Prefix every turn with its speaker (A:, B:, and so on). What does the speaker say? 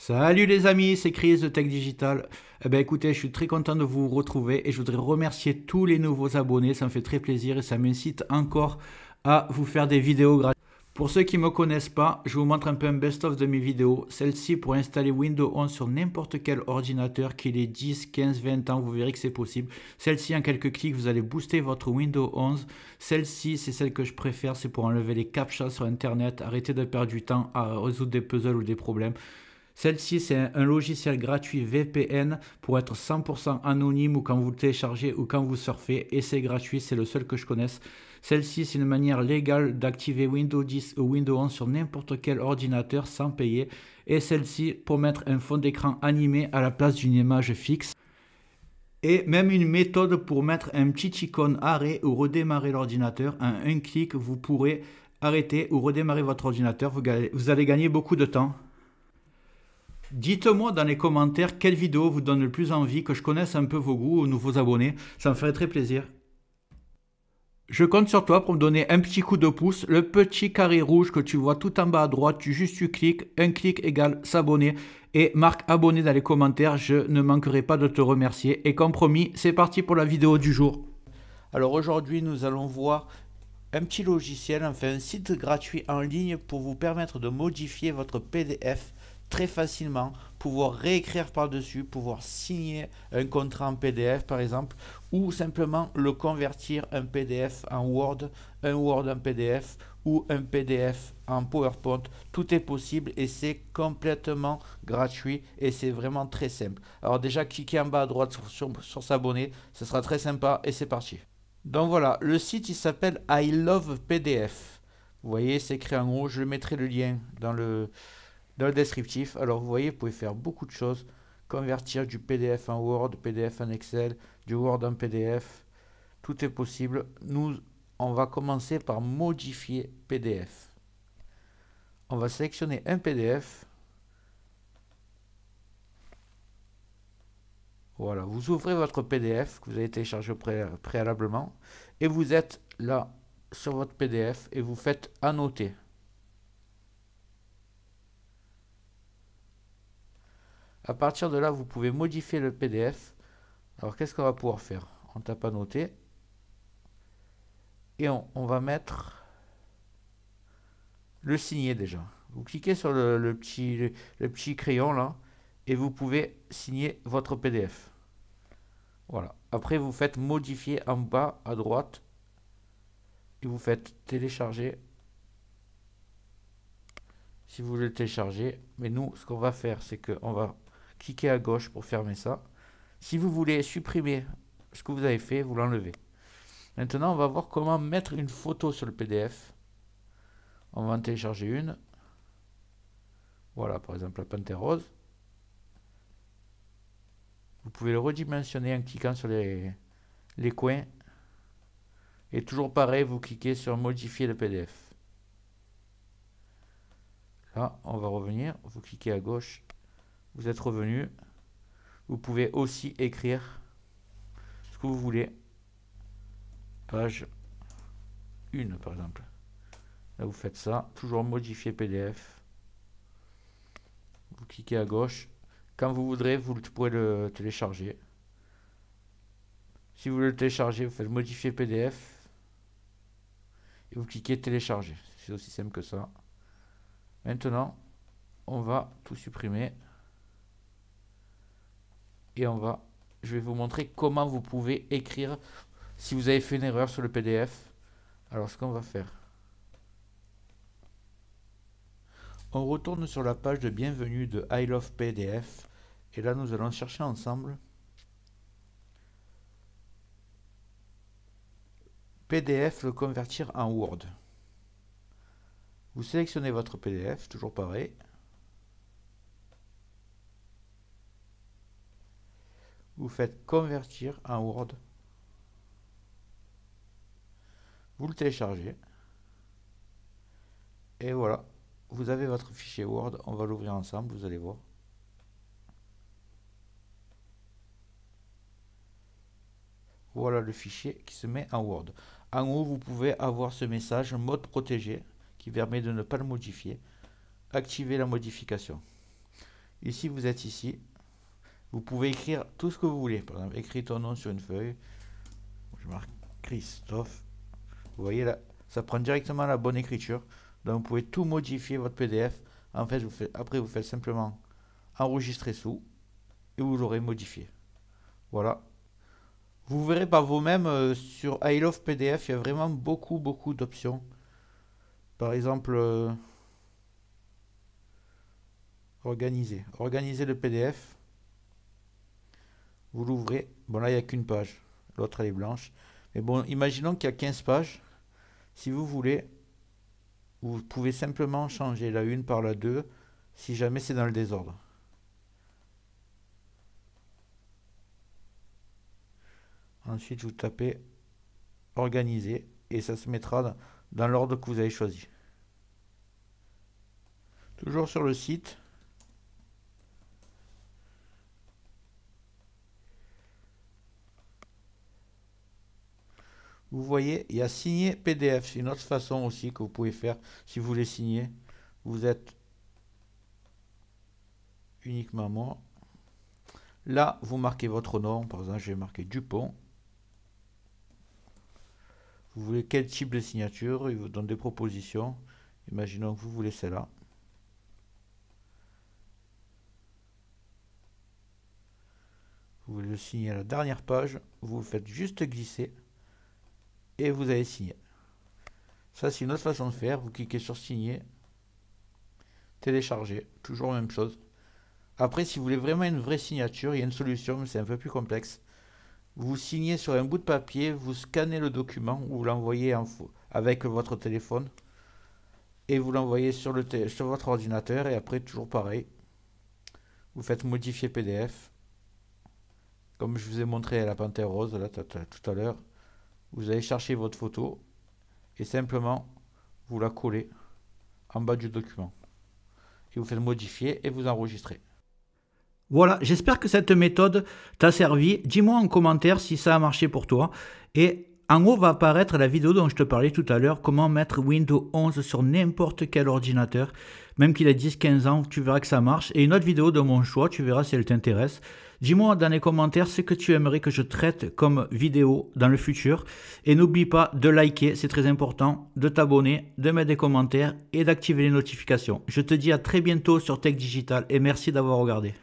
A: Salut les amis, c'est Chris de Tech Digital. Eh ben écoutez, je suis très content de vous retrouver et je voudrais remercier tous les nouveaux abonnés, ça me fait très plaisir et ça m'incite encore à vous faire des vidéos gratuites. Pour ceux qui ne me connaissent pas, je vous montre un peu un best-of de mes vidéos. Celle-ci pour installer Windows 11 sur n'importe quel ordinateur, qu'il ait 10, 15, 20 ans, vous verrez que c'est possible. Celle-ci, en quelques clics, vous allez booster votre Windows 11. Celle-ci, c'est celle que je préfère, c'est pour enlever les captchas sur Internet, arrêter de perdre du temps à résoudre des puzzles ou des problèmes. Celle-ci, c'est un logiciel gratuit VPN pour être 100% anonyme ou quand vous le téléchargez ou quand vous surfez. Et c'est gratuit, c'est le seul que je connaisse. Celle-ci, c'est une manière légale d'activer Windows 10 ou Windows 11 sur n'importe quel ordinateur sans payer. Et celle-ci, pour mettre un fond d'écran animé à la place d'une image fixe. Et même une méthode pour mettre un petit icône arrêt ou redémarrer l'ordinateur. En un clic, vous pourrez arrêter ou redémarrer votre ordinateur. Vous allez gagner beaucoup de temps. Dites-moi dans les commentaires quelle vidéo vous donne le plus envie, que je connaisse un peu vos goûts aux nouveaux abonnés. Ça me ferait très plaisir. Je compte sur toi pour me donner un petit coup de pouce. Le petit carré rouge que tu vois tout en bas à droite, tu cliques. Un clic égale s'abonner. Et marque abonné dans les commentaires. Je ne manquerai pas de te remercier. Et comme promis, c'est parti pour la vidéo du jour. Alors aujourd'hui, nous allons voir un petit logiciel, enfin un site gratuit en ligne pour vous permettre de modifier votre PDF très facilement, pouvoir réécrire par-dessus, pouvoir signer un contrat en PDF par exemple, ou simplement le convertir un PDF en Word, un Word en PDF ou un PDF en PowerPoint. Tout est possible et c'est complètement gratuit et c'est vraiment très simple. Alors déjà, cliquez en bas à droite sur s'abonner, ce sera très sympa et c'est parti. Donc voilà, le site il s'appelle I Love PDF. Vous voyez, c'est écrit en haut, je mettrai le lien dans le descriptif. Alors vous voyez, vous pouvez faire beaucoup de choses. Convertir du PDF en Word, PDF en Excel, du Word en PDF. Tout est possible. Nous, on va commencer par modifier PDF. On va sélectionner un PDF. Voilà, vous ouvrez votre PDF que vous avez téléchargé préalablement et vous êtes là sur votre PDF et vous faites annoter. À partir de là, vous pouvez modifier le PDF. Alors, qu'est-ce qu'on va pouvoir faire? On tape annoter et on va mettre le signer déjà. Vous cliquez sur le petit crayon là et vous pouvez signer votre PDF. Voilà. Après, vous faites modifier en bas à droite et vous faites télécharger si vous voulez le télécharger. Mais nous, ce qu'on va faire, c'est qu'on va cliquer à gauche pour fermer ça. Si vous voulez supprimer ce que vous avez fait, vous l'enlevez. Maintenant, on va voir comment mettre une photo sur le PDF. On va en télécharger une. Voilà, par exemple la panthère rose. Vous pouvez le redimensionner en cliquant sur les coins. Et toujours pareil, vous cliquez sur modifier le PDF. Là, on va revenir. Vous cliquez à gauche. Vous êtes revenu. Vous pouvez aussi écrire ce que vous voulez. Page 1 par exemple. Là, vous faites ça. Toujours modifier PDF. Vous cliquez à gauche. Quand vous voudrez, vous pourrez le télécharger. Si vous voulez le télécharger, vous faites modifier PDF. Et vous cliquez télécharger. C'est aussi simple que ça. Maintenant, on va tout supprimer. Et je vais vous montrer comment vous pouvez écrire si vous avez fait une erreur sur le PDF. Alors, ce qu'on va faire. On retourne sur la page de bienvenue de I Love PDF. Et là, nous allons chercher ensemble PDF, le convertir en Word. Vous sélectionnez votre PDF, toujours pareil. Vous faites convertir en Word. Vous le téléchargez. Et voilà, vous avez votre fichier Word. On va l'ouvrir ensemble, vous allez voir. Voilà le fichier qui se met en Word. En haut, vous pouvez avoir ce message mode protégé qui permet de ne pas le modifier. Activez la modification. Ici, vous êtes ici. Vous pouvez écrire tout ce que vous voulez. Par exemple, écrire ton nom sur une feuille. Je marque Christophe. Vous voyez là, ça prend directement la bonne écriture. Donc vous pouvez tout modifier votre PDF. En fait, après vous faites simplement enregistrer sous et vous l'aurez modifié. Voilà. Vous verrez par vous-même sur I Love PDF, il y a vraiment beaucoup d'options. Par exemple, organiser le PDF. Vous l'ouvrez. Bon là, il n'y a qu'une page. L'autre, elle est blanche. Mais bon, imaginons qu'il y a 15 pages. Si vous voulez, vous pouvez simplement changer la 1 par la 2 si jamais c'est dans le désordre. Ensuite, vous tapez organiser et ça se mettra dans l'ordre que vous avez choisi. Toujours sur le site. Vous voyez, il y a signer PDF. C'est une autre façon aussi que vous pouvez faire si vous voulez signer. Vous êtes uniquement moi. Là, vous marquez votre nom. Par exemple, je vais marquer Dupont. Vous voulez quel type de signature? Il vous donne des propositions. Imaginons que vous voulez celle-là. Vous voulez le signer à la dernière page. Vous faites juste glisser. Et vous avez signé. Ça, c'est une autre façon de faire. Vous cliquez sur signer. Télécharger. Toujours la même chose. Après, si vous voulez vraiment une vraie signature, il y a une solution, mais c'est un peu plus complexe. Vous signez sur un bout de papier, vous scannez le document, ou vous l'envoyez avec votre téléphone, et vous l'envoyez sur votre ordinateur, et après, toujours pareil. Vous faites modifier PDF, comme je vous ai montré à la panthère rose, là, tout à l'heure. Vous allez chercher votre photo, et simplement, vous la collez en bas du document. Et vous faites modifier, et vous enregistrez. Voilà, j'espère que cette méthode t'a servi. Dis-moi en commentaire si ça a marché pour toi. Et en haut va apparaître la vidéo dont je te parlais tout à l'heure, comment mettre Windows 11 sur n'importe quel ordinateur. Même qu'il ait 10-15 ans, tu verras que ça marche. Et une autre vidéo de mon choix, tu verras si elle t'intéresse. Dis-moi dans les commentaires ce que tu aimerais que je traite comme vidéo dans le futur. Et n'oublie pas de liker, c'est très important, de t'abonner, de mettre des commentaires et d'activer les notifications. Je te dis à très bientôt sur Tech Digital et merci d'avoir regardé.